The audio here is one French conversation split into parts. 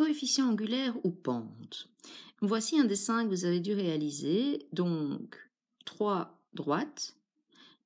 coefficient angulaire ou pente. Voici un dessin que vous avez dû réaliser. Donc, 3 droites,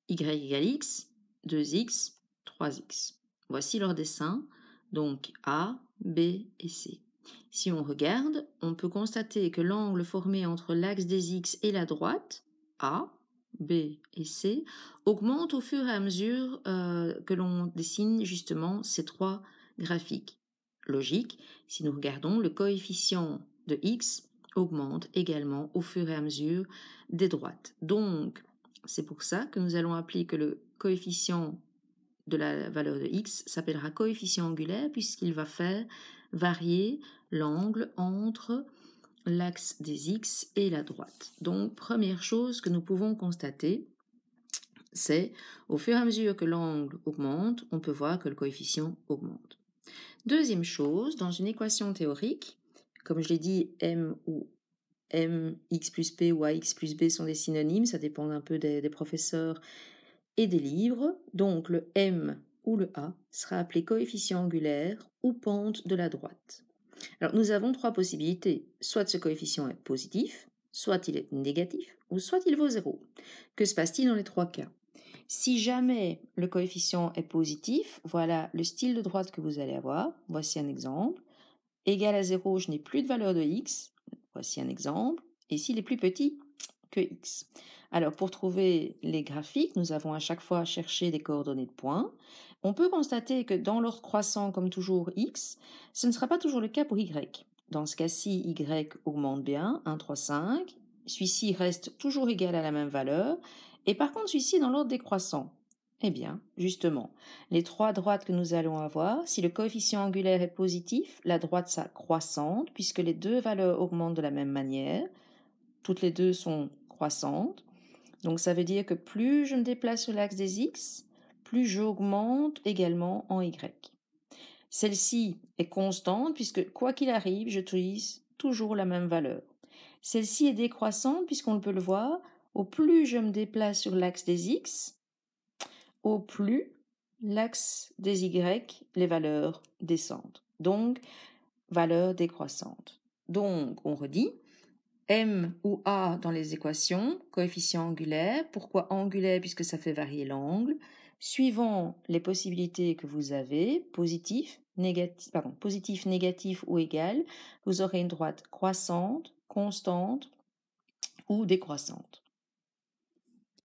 y égale x, 2x, 3x. Voici leur dessin, donc A, B et C. Si on regarde, on peut constater que l'angle formé entre l'axe des x et la droite, A, B et C, augmente au fur et à mesure que l'on dessine justement ces trois graphiques. Logique, si nous regardons, le coefficient de x augmente également au fur et à mesure des droites. Donc, c'est pour ça que nous allons appeler que le coefficient de la valeur de x s'appellera coefficient angulaire puisqu'il va faire varier l'angle entre l'axe des x et la droite. Donc, première chose que nous pouvons constater, c'est au fur et à mesure que l'angle augmente, on peut voir que le coefficient augmente. Deuxième chose, dans une équation théorique, comme je l'ai dit, m ou mx plus p ou ax plus b sont des synonymes, ça dépend un peu des professeurs et des livres. Donc le m ou le a sera appelé coefficient angulaire ou pente de la droite. Alors nous avons trois possibilités, soit ce coefficient est positif, soit il est négatif, ou soit il vaut 0. Que se passe-t-il dans les trois cas? Si jamais le coefficient est positif, voilà le style de droite que vous allez avoir. Voici un exemple. Égal à 0, je n'ai plus de valeur de x. Voici un exemple. Et s'il est plus petit que x. Alors, pour trouver les graphiques, nous avons à chaque fois cherché des coordonnées de points. On peut constater que dans l'ordre croissant, comme toujours x, ce ne sera pas toujours le cas pour y. Dans ce cas-ci, y augmente bien, 1, 3, 5. Celui-ci reste toujours égal à la même valeur. Et par contre, celui-ci est dans l'ordre décroissant. Eh bien, justement, les trois droites que nous allons avoir, si le coefficient angulaire est positif, la droite sera croissante, puisque les deux valeurs augmentent de la même manière. Toutes les deux sont croissantes. Donc, ça veut dire que plus je me déplace sur l'axe des x, plus j'augmente également en y. Celle-ci est constante, puisque quoi qu'il arrive, j'utilise toujours la même valeur. Celle-ci est décroissante, puisqu'on peut le voir, au plus je me déplace sur l'axe des x, au plus l'axe des y, les valeurs descendent. Donc, valeur décroissante. Donc, on redit, m ou a dans les équations, coefficient angulaire. Pourquoi angulaire? Puisque ça fait varier l'angle. Suivant les possibilités que vous avez, positif, négatif ou égal, vous aurez une droite croissante, constante ou décroissante.